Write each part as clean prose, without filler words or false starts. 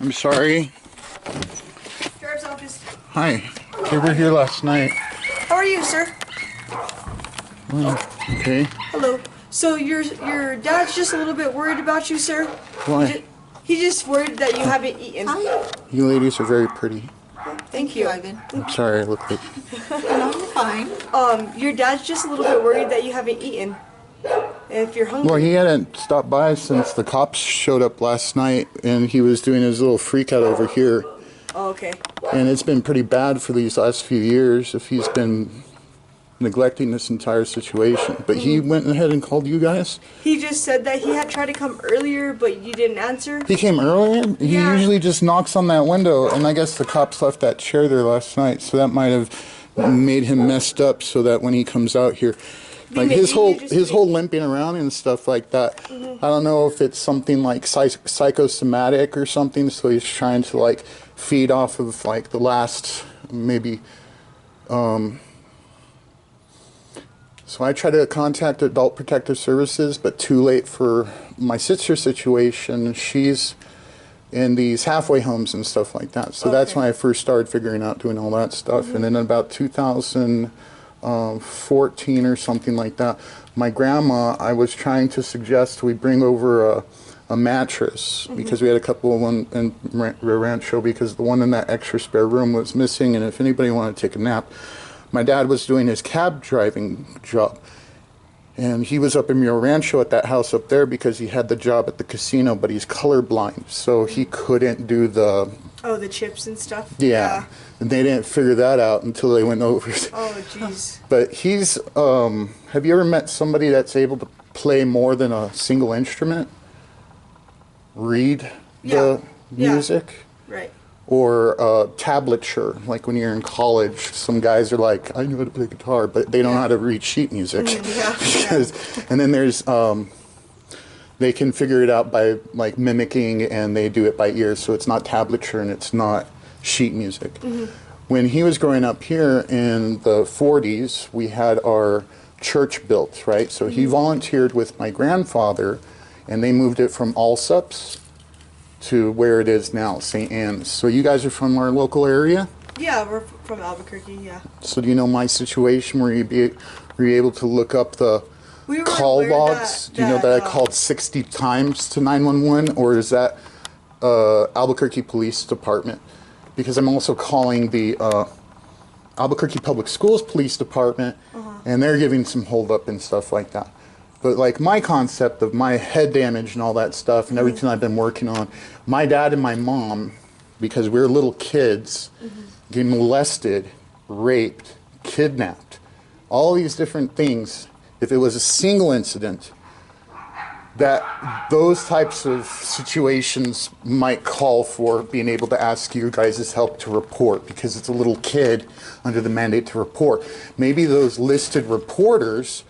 I'm sorry. Sheriff's office. Hi. They were here last night. How are you, sir? Okay. Hello. So your dad's just a little bit worried about you, sir? Why? He's just worried that you haven't eaten. Hi. You ladies are very pretty. Thank you. Ivan. I'm sorry I look like... No, you're fine. Your dad's just a little bit worried that you haven't eaten. And if you're hungry. Well, he hadn't stopped by since the cops showed up last night, and he was doing his little freak out over here. Oh, okay. And it's been pretty bad for these last few years if he's been neglecting this entire situation. But he went ahead and called you guys? He just said that he had tried to come earlier, but you didn't answer. He came earlier? He Yeah. usually just knocks on that window, and I guess the cops left that chair there last night, so that might have made him messed up so that when he comes out here, like his whole limping around and stuff like that. I don't know if it's something like psychosomatic or something, so he's trying to like feed off of like the last maybe so I tried to contact Adult Protective Services, but too late for my sister's situation. She's in these halfway homes and stuff like that. So that's when I first started figuring out doing all that stuff. And then in about 2014 or something like that, my grandma, I was trying to suggest we bring over a mattress because we had a couple of one in Rancho because the one in that extra spare room was missing, and if anybody wanted to take a nap, my dad was doing his cab driving job, and he was up in Rio Rancho at that house up there because he had the job at the casino, but he's colorblind, so he couldn't do the... Oh, the chips and stuff? Yeah. And they didn't figure that out until they went over. Oh, jeez. But he's... have you ever met somebody that's able to play more than a single instrument? Read the music? Right. Or tablature, like when you're in college, some guys are like, I know how to play guitar, but they don't know how to read sheet music. And then there's, they can figure it out by like mimicking, and they do it by ear, so it's not tablature and it's not sheet music. When he was growing up here in the 40s, we had our church built, right? So he volunteered with my grandfather, and they moved it from Allsups to where it is now, St. Anne's. So you guys are from our local area? Yeah, we're from Albuquerque, yeah. So do you know my situation? Were you able to look up the call logs? Do you know that I called 60 times to 911, or is that Albuquerque Police Department? Because I'm also calling the Albuquerque Public Schools Police Department, and they're giving some hold up and stuff like that. But like my concept of my head damage and all that stuff and everything I've been working on, my dad and my mom, because we were little kids, getting molested, raped, kidnapped, all these different things, if it was a single incident, that those types of situations might call for being able to ask you guys' help to report, because it's a little kid under the mandate to report. Maybe those listed reporters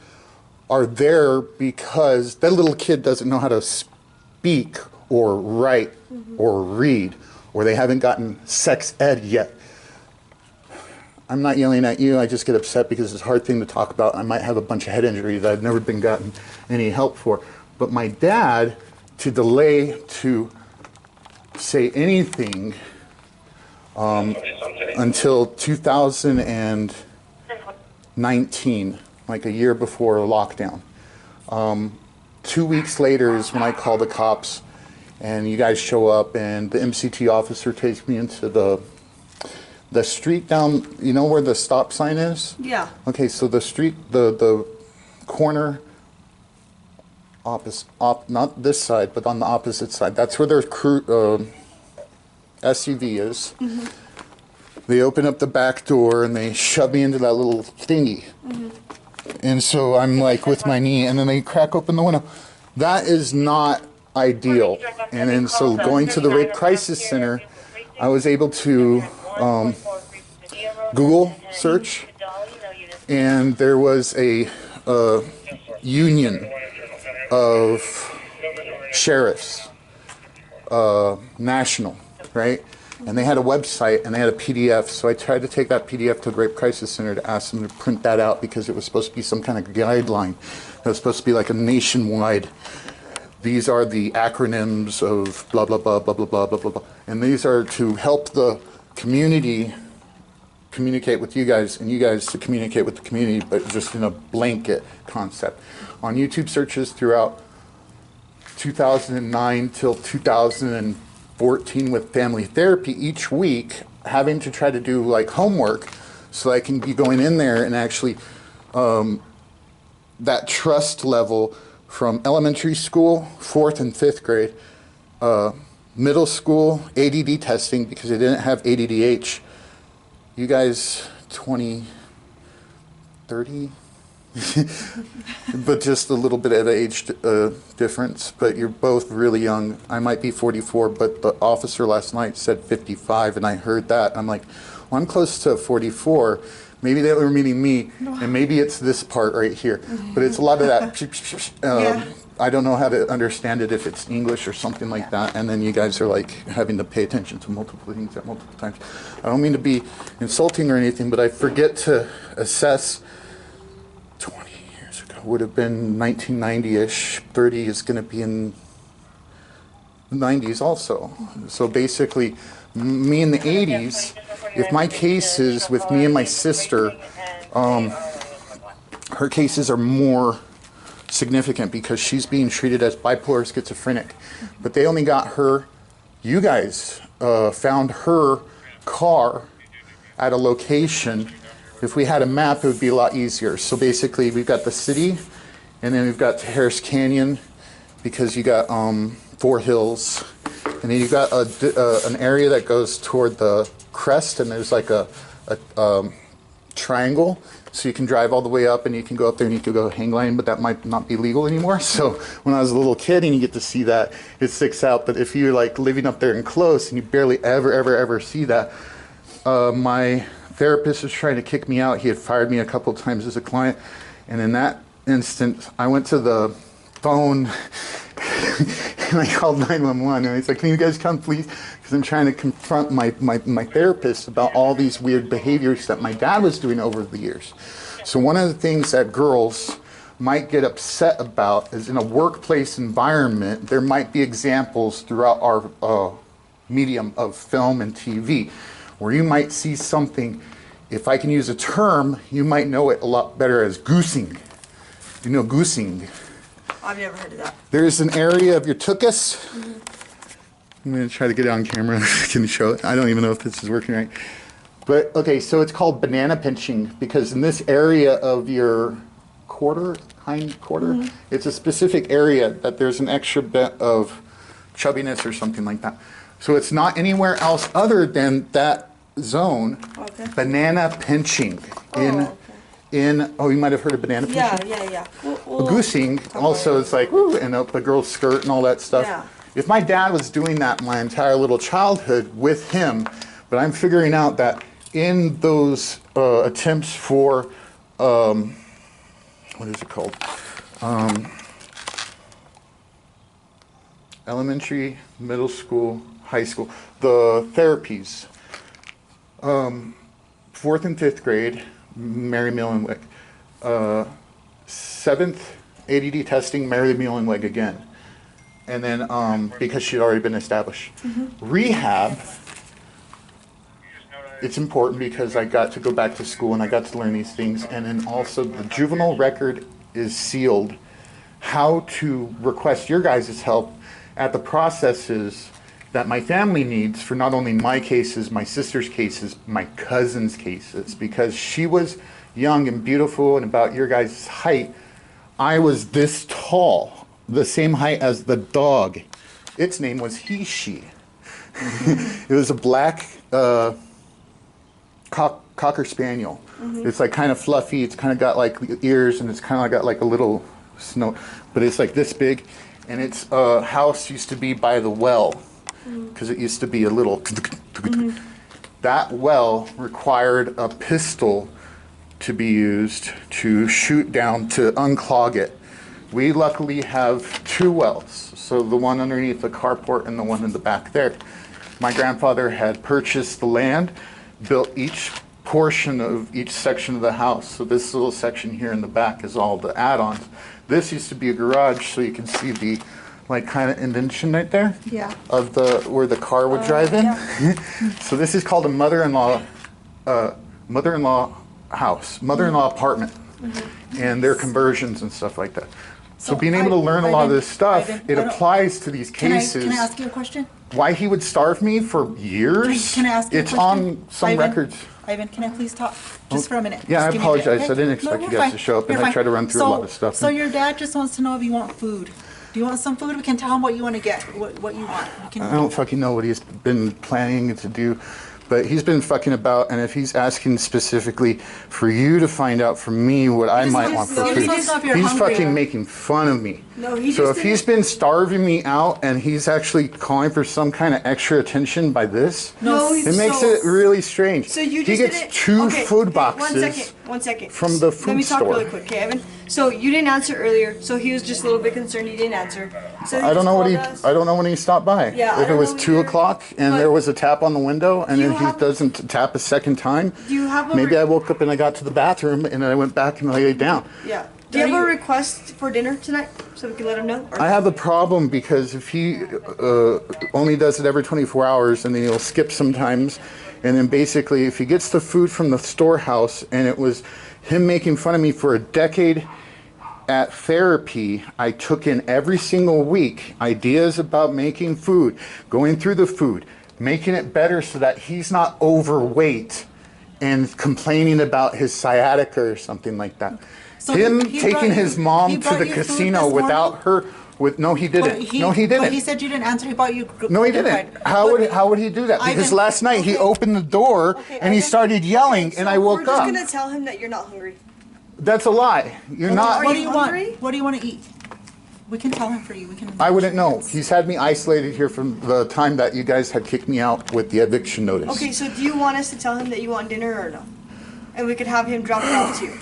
are there because that little kid doesn't know how to speak or write or read, or they haven't gotten sex ed yet. I'm not yelling at you, I just get upset because it's a hard thing to talk about. I might have a bunch of head injuries that I've never been gotten any help for. But my dad, to delay to say anything until 2019, like a year before lockdown. 2 weeks later is when I call the cops, and you guys show up, and the MCT officer takes me into the street down, you know where the stop sign is? Yeah. Okay, so the street, the corner not this side, but on the opposite side, that's where their SUV is. They open up the back door and they shove me into that little thingy. And so I'm like with my knee, and then they crack open the window. That is not ideal. And then so going to the Rape Crisis Center, I was able to Google search, and there was a union of sheriffs, national, right? And they had a website and they had a PDF, so I tried to take that PDF to the Rape Crisis Center to ask them to print that out because it was supposed to be some kind of guideline. It was supposed to be like a nationwide these are the acronyms of blah, blah, blah, blah, blah, blah, blah, blah, blah. And these are to help the community communicate with you guys and you guys to communicate with the community, but just in a blanket concept. On YouTube searches throughout 2009 till 2014 with family therapy each week, having to try to do like homework so I can be going in there and actually that trust level from elementary school, 4th and 5th grade, middle school, ADD testing because I didn't have ADDH. You guys 20, 30, but just a little bit of age difference, but you're both really young. I might be 44, but the officer last night said 55, and I heard that. I'm like, well, I'm close to 44. Maybe they were meaning me, and maybe it's this part right here. But it's a lot of that. I don't know how to understand it if it's English or something like that. And then you guys are like having to pay attention to multiple things at multiple times. I don't mean to be insulting or anything, but I forget to assess 20 years ago. Would have been 1990-ish. 30 is going to be in the 90s also. So basically, me in the 80s, if my cases with me and my sister, her cases are more significant because she's being treated as bipolar schizophrenic. But they only got her, you guys found her car at a location. If we had a map, it would be a lot easier. So basically, we've got the city, and then we've got Harris Canyon, because you got Four Hills, and then you've got an area that goes toward the crest, and there's like a triangle, so you can drive all the way up, and you can go up there and you can go hang gliding, but that might not be legal anymore. So when I was a little kid and you get to see that, it sticks out. But if you're like living up there and close and you barely ever see that, my therapist was trying to kick me out. He had fired me a couple of times as a client, and in that instant, I went to the phone and I called 911, and I was like, can you guys come please? Because I'm trying to confront my therapist about all these weird behaviors that my dad was doing over the years. So one of the things that girls might get upset about is in a workplace environment, there might be examples throughout our medium of film and TV where you might see something, if I can use a term, you might know it a lot better as goosing. You know goosing? I've never heard of that. There's an area of your tuchus. I'm going to try to get it on camera. I can show it. I don't even know if this is working right. But, okay, so it's called banana pinching because in this area of your hind quarter, it's a specific area that there's an extra bit of chubbiness or something like that. So it's not anywhere else other than that zone. Okay. Banana pinching you might have heard of banana pinching? Yeah. Goosing also is like, woo, and up the girl's skirt and all that stuff. Yeah. If my dad was doing that my entire little childhood with him, but I'm figuring out that in those attempts for, what is it called? Elementary, middle school, high school, the therapies, 4th and 5th grade, Mary Millenweg. 7th ADD testing, Mary Millenweg again. And then because she'd already been established. Rehab, it's important because I got to go back to school and I got to learn these things. And then also the juvenile record is sealed. How to request your guys' help at the processes that my family needs for not only my cases, my sister's cases, my cousin's cases, because she was young and beautiful and about your guys' height. I was this tall, the same height as the dog. Its name was He-She. It was a black Cocker Spaniel. It's like kind of fluffy, it's kind of got like ears, and it's kind of got like a little snout, but it's like this big, and its house used to be by the well, because it used to be a little, that well required a pistol to be used to shoot down to unclog it. We luckily have 2 wells, so the one underneath the carport and the one in the back there. My grandfather had purchased the land, built each portion of each section of the house. So this little section here in the back is all the add-ons. This used to be a garage, so you can see the like kind of indentation right there. Yeah. Of the where the car would drive in. Yeah. So this is called a mother-in-law house, mother-in-law apartment, and their conversions and stuff like that. So being able to learn a lot of this stuff, it applies to these cases. Can I ask you a question? Why he would starve me for years? Can I ask you a It's question? on some Ivan, records. Ivan, can I please talk just for a minute? Yeah, I Just give me a minute, apologize. okay? I didn't expect No, you you're guys fine. to show up, and You're I tried to fine. run through a lot of stuff. So your dad just wants to know if you want food. Do you want some food? We can tell him what you want to get, what you want. We I can, don't fucking know what he's been planning to do, but he's been fucking about, and if he's asking specifically for you to find out from me what I might want for he food, just wants to know if you're he's hungry. fucking making fun of me. No, he So just if he's been starving me out and he's actually calling for some kind of extra attention by this, No, it makes it really strange. So you just he gets didn't- two okay, food okay, boxes. One second. from the food Let me talk store. really quick, okay, Evan? So you didn't answer earlier, so he was just a little bit concerned he didn't answer. So I don't know what he. called us. I don't know when he stopped by. Yeah, I if it don't was know 2 either, o'clock and but- there was a tap on the window, and Do you then he have- doesn't tap a second time. Do you have a Maybe I woke up and I got to the bathroom and then I went back and laid down. Yeah. Do you have a request for dinner tonight, so we can let him know? Or- I have a problem because if he only does it every 24 hours and then he'll skip sometimes, and then basically if he gets the food from the storehouse and it was him making fun of me for a decade at therapy, I took in every single week ideas about making food, going through the food, making it better so that he's not overweight and complaining about his sciatica or something like that. So Him he taking brought you- his he mom to brought the you food casino this without morning? her. No, he didn't. No, he didn't. But he said you didn't answer. He bought you. No, he didn't. How would he do that? Because Ivan, last night he okay. opened the door Okay, and he Ivan. started yelling, and I woke We're just up. gonna tell him that you're not hungry. That's a lie. You're not. What do you you hungry? want? What do you want to eat? We can tell him for you. We can. I wouldn't know. He's had me isolated here from the time that you guys had kicked me out with the eviction notice. Okay, so do you want us to tell him that you want dinner or no? And we could have him drop it off to you.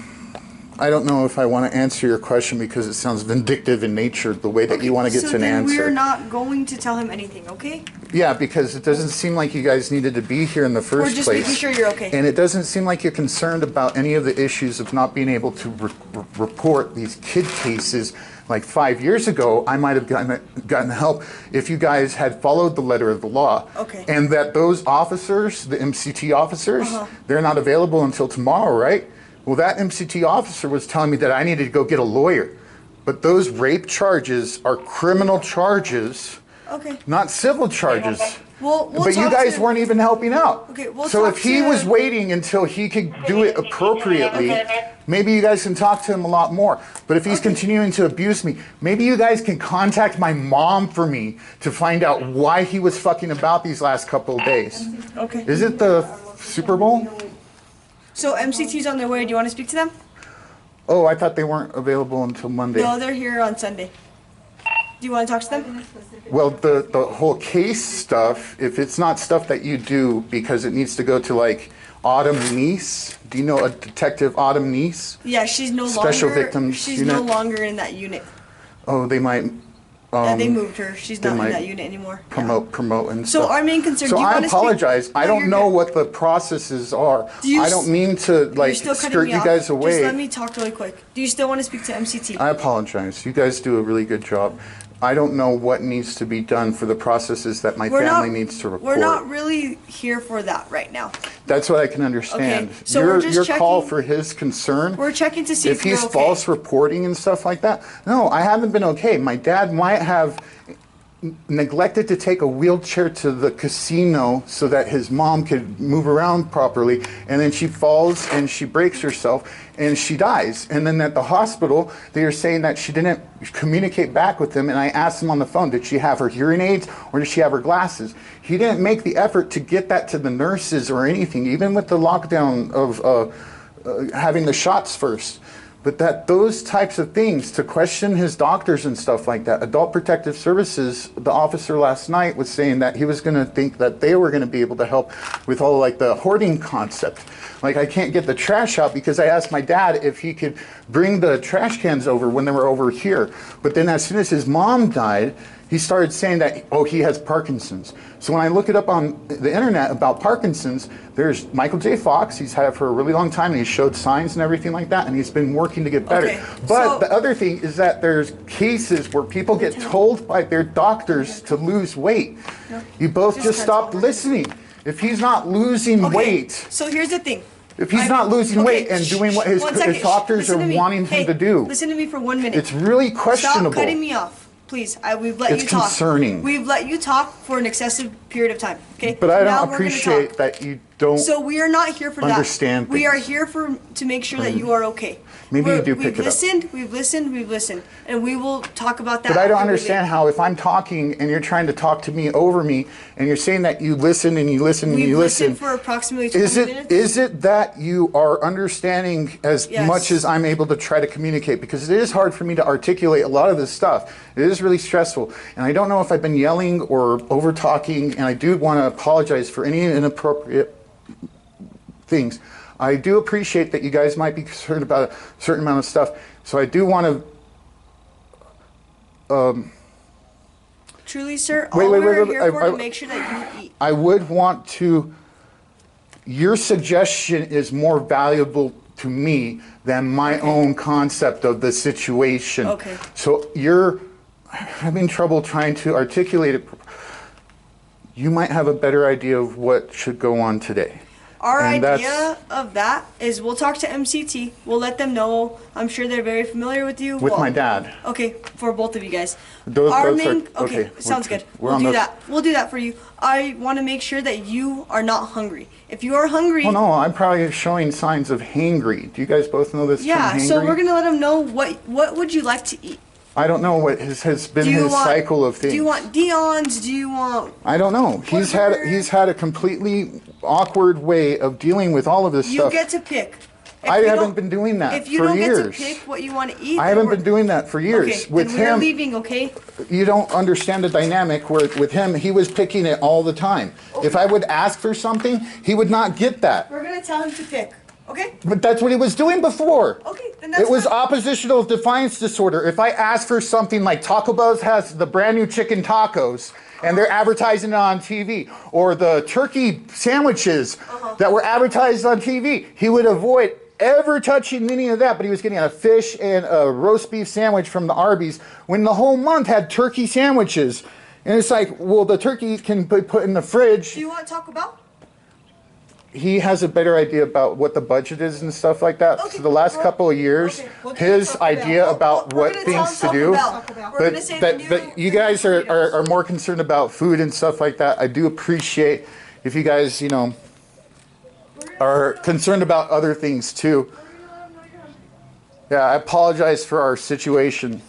I don't know if I want to answer your question because it sounds vindictive in nature, the way that you want to get so to an then answer. we're not going to tell him anything, okay? Yeah, because it doesn't seem like you guys needed to be here in the first We're just place. making sure you're okay. And it doesn't seem like you're concerned about any of the issues of not being able to report these kid cases. Like 5 years ago, I might have gotten help if you guys had followed the letter of the law. Okay. And that those officers, the MCT officers, they're not available until tomorrow, right? Well, that MCT officer was telling me that I needed to go get a lawyer. But those rape charges are criminal charges, Okay. not civil charges. We'll But you talk guys to- weren't even helping out. Okay, we'll so talk if he to- was waiting until he could do it appropriately, maybe you guys can talk to him a lot more. But if he's continuing to abuse me, maybe you guys can contact my mom for me to find out why he was fucking about these last couple of days. Okay. Is it the Super Bowl? So MCT's on their way. Do you want to speak to them? Oh, I thought they weren't available until Monday. No, they're here on Sunday. Do you want to talk to them? Well, the whole case stuff, if it's not stuff that you do because it needs to go to like Autumn Niece, do you know a detective Autumn Niece? Yeah, she's no Special longer. Victims She's Unit? no longer in that unit. Oh, they might They moved her. She's they not in might that unit anymore. Yeah. promote and So stuff. our main concern. So do you I want to apologize. Speak? I No, don't you're know good. what the processes are. Do you I don't mean to You're like still cutting skirt me you off. guys away. Just let me talk really quick. Do you still want to speak to MCT? I apologize. You guys do a really good job. I don't know what needs to be done for the processes that my family needs to report. We're not really here for that right now. That's what I can understand. Okay, so we're just your call checking- for his concern. We're checking to see if if you're he's okay. false reporting and stuff like that. No, I haven't been okay. My dad might have neglected to take a wheelchair to the casino so that his mom could move around properly, and then she falls and she breaks herself and she dies. And then at the hospital they are saying that she didn't communicate back with him, and I asked him on the phone, did she have her hearing aids or did she have her glasses? He didn't make the effort to get that to the nurses or anything, even with the lockdown of having the shots first. But that those types of things, to question his doctors and stuff like that. Adult Protective Services, the officer last night was saying that he was going to think that they were going to be able to help with all like the hoarding concept. Like, I can't get the trash out because I asked my dad if he could bring the trash cans over when they were over here. But then as soon as his mom died, he started saying that, oh, he has Parkinson's. So when I look it up on the internet about Parkinson's, there's Michael J. Fox. He's had it for a really long time, and he showed signs and everything like that, and he's been working to get better. Okay, But so- the other thing is that there's cases where people get told by their doctors to lose weight. You both just stopped listening. If he's not losing Okay, weight, so here's the thing. if he's not losing weight and doing what his doctors are wanting him to do, Listen to me for 1 minute. it's really questionable. Stop cutting me off. Please, we've let It's you talk. concerning. We've let you talk for an excessive period of time. Okay. But I Now don't we're gonna appreciate talk. that you don't. So we are not here for that. Understand We are things. here to make sure that you are okay. Maybe you do pick it up. We've listened, and we will talk about that. But I don't after we understand leave. how if I'm talking and you're trying to talk to me over me and you're saying that you listen and you listen and We've you listen. listened for approximately 20 Is it minutes. is it that you are understanding as Yes. much as I'm able to try to communicate? Because it is hard for me to articulate a lot of this stuff. It is really stressful. And I don't know if I've been yelling or over talking, and I do want to apologize for any inappropriate things. I do appreciate that you guys might be concerned about a certain amount of stuff. So I do want to Truly, sir, Wait, all wait, we're wait, here for I- to make sure that you eat. I would want to, your suggestion is more valuable to me than my own concept of the situation. Okay. So you're having trouble trying to articulate it. You might have a better idea of what should go on today. Our And idea of that is we'll talk to MCT. We'll let them know. I'm sure they're very familiar with you. With Well, my dad. Okay, for both of you guys. Those Our are- main, okay, sounds good. we're We'll on do those- that. We'll do that for you. I want to make sure that you are not hungry. If you are hungry, Well, no, I'm probably showing signs of hangry. Do you guys both know this yeah. term, So hangry? we're gonna let them know what would you like to eat. I don't know what has been Do you his want cycle of things. Do you want Dion's? Do you want? I don't know. He's had a completely awkward way of dealing with all of this You stuff. get to pick. If I you haven't don't- been doing that If you for don't years. get to pick what you want to eat, I then haven't we're- been doing that for years. Okay, With then we're him, leaving. Okay. you don't understand the dynamic where with him, he was picking it all the time. If I would ask for something, he would not get that. We're gonna tell him to pick. Okay. But that's what he was doing before. Okay, then that's It was fine. oppositional defiance disorder. If I ask for something like Taco Bell has the brand new chicken tacos and they're advertising it on TV, or the turkey sandwiches that were advertised on TV, he would avoid ever touching any of that, but he was getting a fish and a roast beef sandwich from the Arby's when the whole month had turkey sandwiches. And it's like, well, the turkey can be put in the fridge. Do you want Taco Bell? He has a better idea about what the budget is and stuff like that. Okay, So the last well, couple of years, okay, we'll his Taco Bell. idea about We're what gonna tell things him to do. Taco Bell. We're But gonna say that, the but new- you the guys new are burritos. more concerned about food and stuff like that. I do appreciate if you guys, are concerned about other things too. Yeah, I apologize for our situation.